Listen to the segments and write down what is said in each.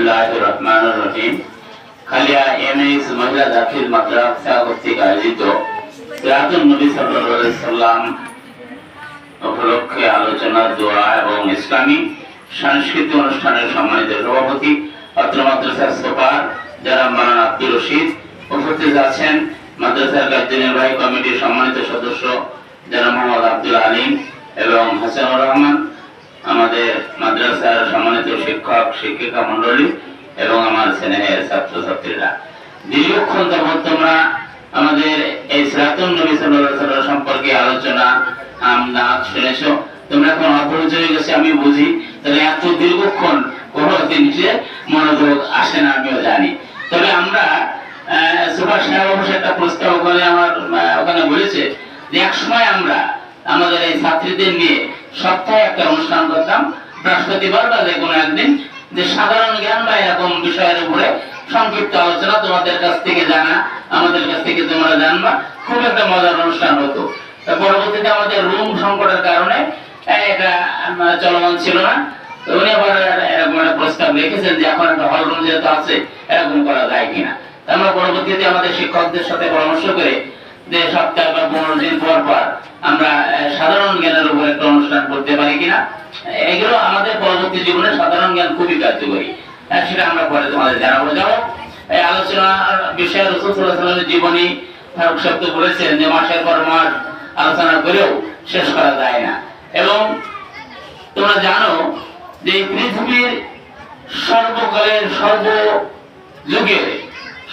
বিসমিল্লাহির রহমানির রহিম। খালিয়া এমএস মহিলা দাখিল মাদ্রাসা কর্তৃক আয়োজিত সিরাতুন নবী সাল্লাল্লাহু আলাইহি ওয়াসাল্লাম উপলক্ষে আলোচনা, দোয়া এবং ইসলামী সাংস্কৃতিক অনুষ্ঠানের সম্মানিত সভাপতি অত্র মাদ্রাসার সুপার জনাব মাওলানা আব্দুর রশিদ, উপস্থিত আছেন মাদ্রাসার কার্যনির্বাহী কমিটির সম্মানিত সদস্য জনাব মোহাম্মদ আব্দুল আলিম এবং হাসানুর রহমান, আমাদের মাদ্রাসার সম্মানিত শিক্ষক শিক্ষিকা মন্ডলী এবং আমার স্নেহের ছাত্রছাত্রীরা। দীর্ঘক্ষণ যাবৎ তোমরা আমাদের এই সিরাতুন নবী সাল্লাল্লাহু আলাইহি ওয়াসাল্লাম সম্পর্কে আলোচনা নাচ শুনেছো। তোমরা এখন অপরিচয় হয়ে গেছে আমি বুঝি, তাহলে এত দীর্ঘক্ষণ কোনো জিনিসে মনোযোগ আসে না আমিও জানি। তবে আমরা সুপার সাহেব অবশ্যই একটা প্রস্তাব করে আমার ওখানে বলেছে যে এক সময় আমরা আমাদের এই ছাত্রীদের নিয়ে সপ্তাহে একটা অনুষ্ঠান করতাম, বৃহস্পতিবার বা যে কোনো একদিন, যে সাধারণ জ্ঞান বা এরকম বিষয়ের উপরে সংক্ষিপ্ত আলোচনা, তোমাদের কাছ থেকে জানা, আমাদের কাছ থেকে তোমরা জানবা, খুব একটা মজার অনুষ্ঠান হতো। পরবর্তীতে আমাদের রুম সংকটের কারণে এটা চলমান ছিল না। উনি আবার এরকম একটা প্রস্তাব রেখেছেন যে এখন একটা হল রুম যেহেতু আছে এরকম করা যায় কিনা। আমরা পরবর্তীতে আমাদের শিক্ষকদের সাথে পরামর্শ করে যে সপ্তাহে বা 15 দিন পর পর আমরা সাধারণ জ্ঞানের উপর একটা অনুষ্ঠান করতে পারি কিনা। এগুলো আমাদের পরবর্তী জীবনে সাধারণ জ্ঞান খুবই কার্যকরী, সেটা আমরা পরে তোমাদের জানাবো। যাও এই আলোচনার বিষয়ে রাসূল সাল্লাল্লাহু আলাইহি ওয়াসাল্লামের জীবনী ফারুক শব্দ বলেছেন যে মাসের পর মাস আলোচনা করেও শেষ করা যায় না। এবং তোমরা জানো যে পৃথিবীর সর্বকালের সর্বযুগের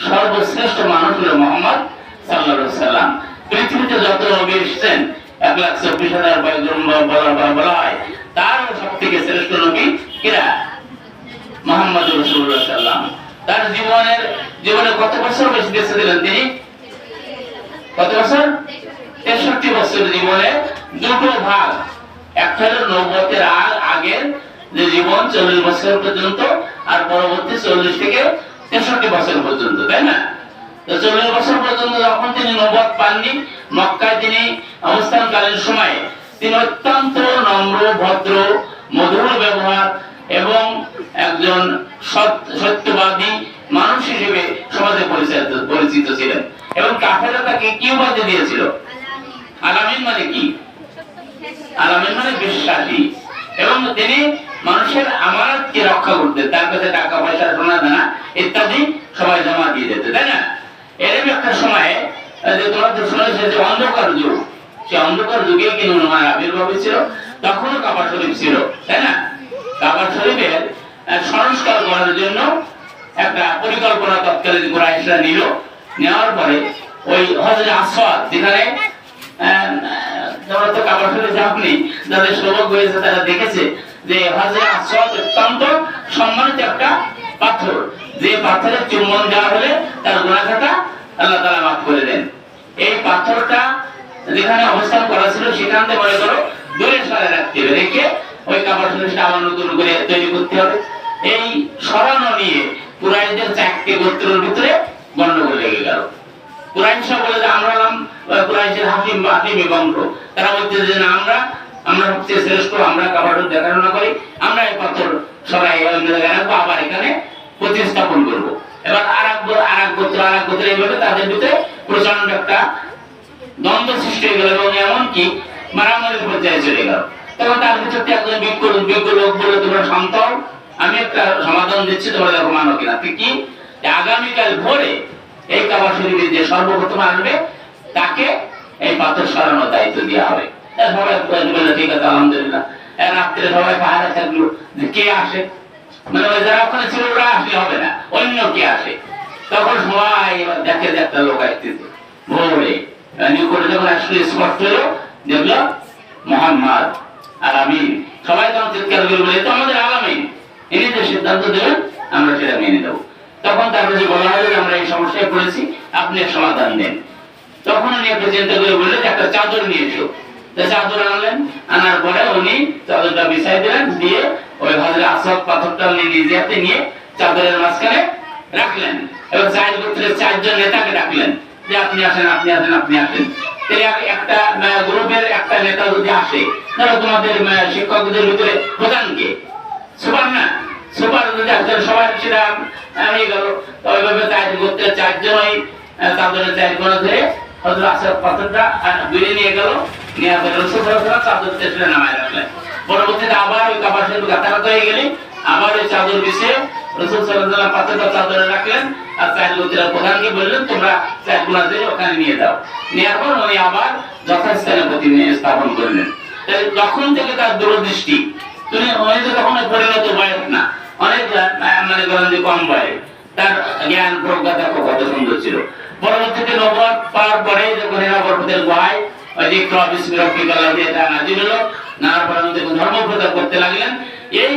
সর্বশ্রেষ্ঠ মানুষ হলো মুহাম্মদ সাল্লাল্লাহু আলাইহি ওয়াসাল্লাম। পৃথিবীতে যত নবী এসেছেন 1,24,000 বলা হয়, তার সবথেকে শ্রেষ্ঠ নবী কিরা? মুহাম্মদুর রাসূলুল্লাহ সাল্লাল্লাহু আলাইহি ওয়াসাল্লাম। তার জীবনে কত বছর বেশি বেঁচে ছিলেন তিনি? কত বছর? 63 বছর। জীবনে দুটো ভাগ, একটা হলো নবুয়তের আগের যে জীবন 40 বছর পর্যন্ত, আর পরবর্তী 40 থেকে 63 বছর পর্যন্ত, তাই না? তো 40 বছর পর্যন্ত যখন তিনি নবুয়ত পাননি, মক্কায় তিনি অবস্থানকালীন সময়ে তিনি অত্যন্ত নম্র, ভদ্র, মধুর ব্যবহার এবং একজন সত্যবাদী মানুষ হিসেবে সমাজে পরিচিত ছিলেন। এবং কাফেররা তাকে কি উপাধি দিয়েছিল? আলামিন মানে কি? আলামিন মানে বিশ্বাসী। এবং তিনি মানুষের আমানতকে রক্ষা করতেন, তার কাছে টাকা পয়সা, সোনা দানা ইত্যাদি সবাই জমা দিয়ে দিতে, তাই না? এরকম একটা সময়ে যে তোমরা তো শুনেছো যে অন্ধকার যুগ, সেই অন্ধকার যুগে কিন্তু ওনার আবির্ভাব ছিল। তখনও কাবা শরীফ ছিল, তাই না? কাবা শরীফের সংস্কার করার জন্য একটা পরিকল্পনা তৎকালীন কুরাইশরা নিল। নেওয়ার পরে ওই হযরত আসওয়াদ, যেখানে তোমরা তো কাবা শরীফে যাওনি, যাদের সৌভাগ্য হয়েছে তারা দেখেছে যে হযরত আসওয়াদ অত্যন্ত সম্মানিত একটা পাথর, যে পাথরে চুম্বন দেওয়া হলে তার গুনাহ খাতা আল্লাহ তাআলা মাফ করে দেন। এই পাথরটা যেখানে অবস্থান করা ছিল সেখান থেকে মনে করো দূরে সরে রাখতে হবে, রেখে ওই কাবা শরীফটা আবার নতুন করে তৈরি করতে হবে। এই সরানো নিয়ে কুরাইশদের 4টে গোত্রের ভিতরে গন্ডগোল লেগে গেল। কুরাইশরা বলে যে আমরা হলাম কুরাইশের হাকিমি বংশ, তারা বলতে যে না, আমরা সবচেয়ে শ্রেষ্ঠ, আমরা কাবা শরীফ দেখাশোনা করি, আমরা এই পাথর সরাই রাখবো, আবার এখানে প্রতিস্থাপন করবো। এবার আরেক গোত্র এইভাবে তাদের ভিতরে প্রচন্ড একটা দ্বন্দ্ব সৃষ্টি হয়ে গেল এবং এমনকি মারামারির পর্যায়ে চলে গেল। তখন তার ভিতরে একজন বিজ্ঞ লোক বলে, তোমরা শান্ত হও, আমি একটা সমাধান দিচ্ছি, তোমরা দেখো মানো কিনা। কি? আগামীকাল ভোরে এই কাবা শরীফে যে সর্বপ্রথম আসবে তাকে এই পাথর সরানোর দায়িত্ব দেওয়া হবে। সবাই বললো ঠিক আছে, আলহামদুলিল্লাহ। রাত্রে সবাই পাহারা থাকলো যে কে আসে, মানে যারা ওখানে ছিল ওরা আসলে হবে না, অন্য কে আসে। তখন সবাই এবার দেখে যে একটা লোক আসতেছে ভোরে, নিকটে যখন আসলে স্পষ্ট হলো, দেখলো মুহাম্মদ আলামিন। সবাই তখন চিৎকার করে বলে, তো আমাদের আলামিন, ইনি যে সিদ্ধান্ত দেবেন আমরা সেটা মেনে দেবো। তখন তার কাছে বলা হলো যে আমরা এই সমস্যায় পড়েছি, আপনি এক সমাধান দেন। তখন উনি একটা চিন্তা করে বললেন যে একটা চাদর নিয়ে এসো। চাদর আনলেন, আনার পরে উনি চাদরটা বিছাই দিলেন, দিয়ে ওই হযরত আসওয়াদ পাথরটা উনি নিজে হাতে নিয়ে চাদরের মাঝখানে রাখলেন এবং 4 গোত্রের 4 জন নেতাকে ডাকলেন যে আপনি আসেন, আপনি আসেন, আপনি আসেন। একটা গ্রুপের একটা নেতা যদি আসে, ধরো তোমাদের শিক্ষকদের ভিতরে প্রধান কে? সুবহানাল্লাহ, সুপার যদি একজন সবাই সেটা হয়ে গেল। ওইভাবে চাকরি করতে চারজনই চাদরের চার কোণা ধরে হযরত আসাদ পাথরটা ঘুরে নিয়ে গেল, নিয়ে গেল রাসূল সাল্লাল্লাহু আলাইহি ওয়াসাল্লাম চাদর চেষ্টা নামায় রাখলেন। পরবর্তীতে আবার ওই কাবার সাথে গাতাগাত হয়ে গেলে আবার ওই চাদর বিছিয়ে রাসূল সাল্লাল্লাহু আলাইহি ওয়াসাল্লাম পাথরটা চাদরে রাখলেন আর চার গোত্রের প্রধানকে বললেন তোমরা চার কোণা ধরে ওখানে নিয়ে যাও। নেওয়ার পর উনি আবার যথাস্থানে স্থাপন করলেন। তখন থেকে তার দূরদৃষ্টি, তুমি হয়তো তখন পরিণত বয়স না, অনেক মানে বলেন যে কম বয়স, তার জ্ঞান প্রজ্ঞাতা কত সুন্দর ছিল। পরবর্তীতে নবুয়ত পাওয়ার পরে যখন হেরা পর্বতের গুহায় ওই যে ইকরা বিসমি রাব্বিকাল লাযী এটা নাযিল হলো, নার পরে যখন ধর্ম প্রচার করতে লাগলেন, এই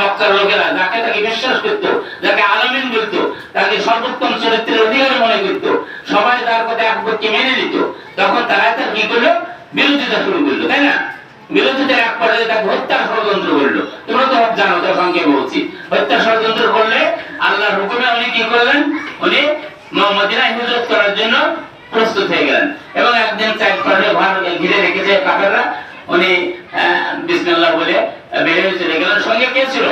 মক্কার লোকেরা যাকে তাকে বিশ্বাস করত, যাকে আলামিন বলতো, তাকে সর্বোত্তম চরিত্রের অধিকারী মনে করত, সবাই তার কথা একবারকে মেনে নিত, তখন তারা তার কি করলো? বিরোধিতা শুরু করলো, তাই না? বিরোধিতার এক পর্যায়ে তাকে হত্যার ষড়যন্ত্র করলো। তোমরা তো জানো, তো সঙ্গে বলছি, হত্যার ষড়যন্ত্র করলে আল্লাহর হুকুমে উনি কি করলেন? উনি মদিনায় হিজরত করার জন্য প্রস্তুত হয়ে গেলেন এবং একদিন চার পাশে ঘর ঘিরে রেখেছে কাফেররা, উনি বিসমিল্লাহ বলে বের হয়ে চলে গেলেন। সঙ্গে কে ছিল?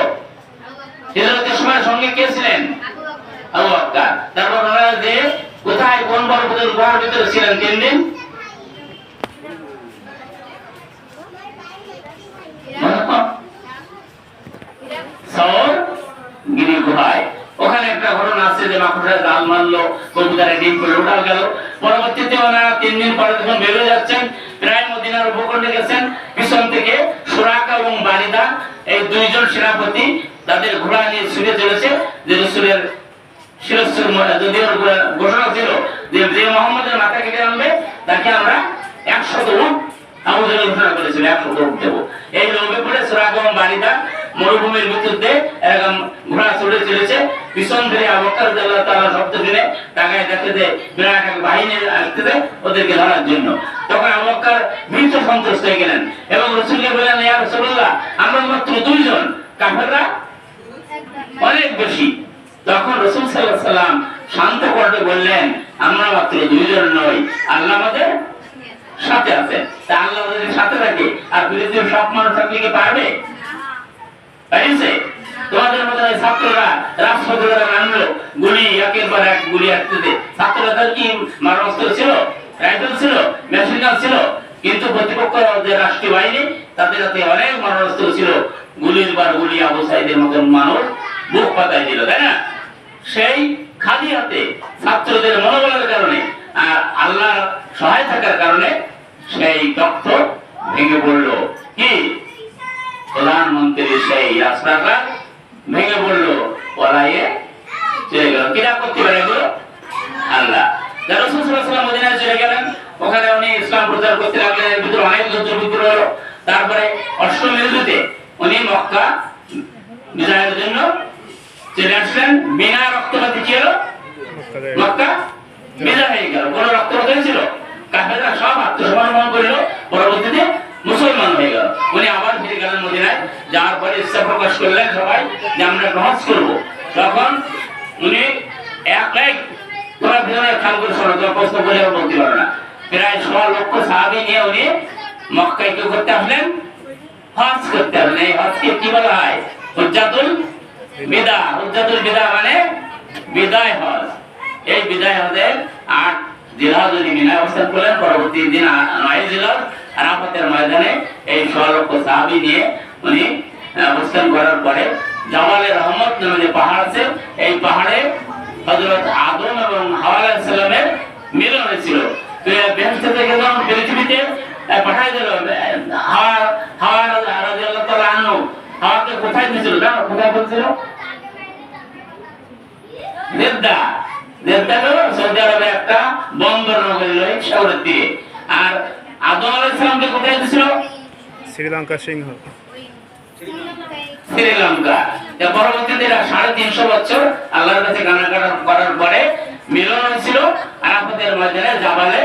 হিজরতের সময় সঙ্গে কে ছিলেন? আবু বকর। তারপর ওনারা যে কোথায় কোন পর্বতের গুহার ভিতরে ছিলেন 3 দিন? সওর গিরি গুহায়। ওখানে একটা ঘটনা আছে যে মাকড়সার জাল মারলো, কবুতরের ডিম পড়ে উঠা গেল। পরবর্তীতে ওনারা 3 দিন পরে যখন বের হয়ে যাচ্ছেন, প্রায় মদিনার উপকণ্ঠে গেছেন, পিছন থেকে সুরাকা এবং বারিদা এই দুইজন সেনাপতি তাদের ঘোড়া নিয়ে ছুটে চলেছে যে রাসূলের শিরস্ত্র, যদিও ঘোষণা ছিল যে মুহাম্মদের মাথা কেটে আনবে তাকে আমরা 100 উট, আবু জাহেল ঘোষণা করেছিল 100 উট দেব। এই লোভে পড়ে সুরাকা এবং বারিদা মরুভূমির ভিতরে এরকম ঘোড়া ছুটে চলেছে, পিছন ধরে আবু বকর রাদিয়াল্লাহু তাআলা শব্দ শুনে তাকায় দেখে যে বিরাট এক বাহিনী আসছে ওদেরকে ধরার জন্য। তখন আবু বকর ভীত সন্ত্রস্ত হয়ে গেলেন এবং রাসূলকে বললেন, ইয়া রাসূলুল্লাহ, আমরা মাত্র 2 জন, কাফেররা অনেক বেশি। তখন রাসূল সাল্লাল্লাহু আলাইহি ওয়াসাল্লাম শান্ত কণ্ঠে বললেন, আমরা মাত্র 2 জন নই, আল্লাহ আমাদের সাথে আছে। তা আল্লাহ যদি সাথে থাকে আর পৃথিবীর সব মানুষ থাকলে কি পারবে? পাইছে? তোমাদের মতো ছাত্ররা রাষ্ট্রপতিরা নামলো, গুলি একের পর এক গুলি আসতেছে, ছাত্ররা তার কি মারণাস্ত্র ছিল, রাইফেল ছিল, মেশিন গান ছিল, কিন্তু প্রতিপক্ষ যে রাষ্ট্রীয় বাহিনী তাদের হাতে অনেক মারণাস্ত্র ছিল, গুলির বার গুলি আবু সাঈদের মতন মানুষ বুক পাতায় দিল, তাই না? সেই খালি হাতে ছাত্রদের মনোবলের কারণে আর আল্লাহর সহায় থাকার কারণে সেই তথ্য ভেঙে পড়লো। কি? প্রধানমন্ত্রী সেই রাস্তাটা ভেঙে পড়লো, পলাইয়ে চলে গেল। কিরা করতে পারে এগুলো? আল্লাহ। রাসূল সাল্লাল্লাহু আলাইহি ওয়াসাল্লাম মদিনায় চলে গেলেন, ওখানে উনি ইসলাম প্রচার করতে লাগলেন, এর ভিতরে অনেক যুদ্ধ বিগ্রহ হলো। তারপরে অষ্টম হিজরিতে উনি মক্কা বিজয়ের জন্য চলে আসলেন, বিনা রক্তপাতে কি হলো? মক্কা বিজয় হয়ে গেল। কোন রক্তপাত হয়েছিল? কাফেররা সব আত্মসমর্পণ করলো, পরবর্তীতে মুসলমান হয়ে গেল। উনি আবার ফিরে গেলেন মদিনায়, যাওয়ার পরে ইচ্ছা প্রকাশ করলেন সবাই যে আমরা হজ করবো। তখন উনি তোমরা ভিতরে খেয়াল করে শোনো, তোমার প্রশ্ন করে বলতে পারো না, প্রায় 100 লক্ষ সাহাবী নিয়ে উনি মক্কায় কি করতে আসলেন? হজ করতে আসলেন। এই হজকে কি বলা হয়? হুজ্জাতুল বিদা। হুজ্জাতুল বিদা মানে বিদায় হজ। এই বিদায় হজের 8 জিলহজ উনি মিনায় অবস্থান করলেন। পরবর্তী দিন 9 জিলহজ আরাফাতের ময়দানে এই 100 লক্ষ সাহাবী নিয়ে উনি অবস্থান করার পরে জাবালে রহমত নামে যে পাহাড় আছে, এই পাহাড়ে হযরত আদম এবং হাওয়া আলাইহিস সালামের মিলন হয়েছিল। বেহেশত থেকে যখন পৃথিবীতে পাঠায় দিল, হাওয়া রাদিয়াল্লাহু তাআলা আনহু হাওয়াকে কোথায় দিয়েছিল জানো? কোথায় বলছিল? জেদ্দা। জেদ্দা হলো সৌদি আরবের একটা বন্দর নগরী, লোহিত সাগরের তীরে। আর আদম আলাইহিস সালামকে কোথায় দিয়েছিল? শ্রীলঙ্কা সিংহ, শ্রীলঙ্কা। পরবর্তীতে 350 বছর আল্লাহর কাছে কান্নাকাটা করার পরে মিলন হয়েছিল আরাফাতের ময়দানে জাবালে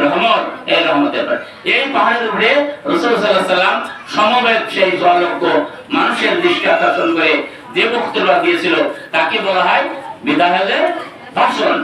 রহমত। এই রহমতের পর এই পাহাড়ের উপরে রাসূল সাল্লাল্লাহু আলাইহি ওয়াসাল্লাম সমবেত সেই 100 লক্ষ মানুষের দৃষ্টি আকর্ষণ করে যে বক্তব্য দিয়েছিল তাকে বলা হয় বিদায়ের ভাষণ।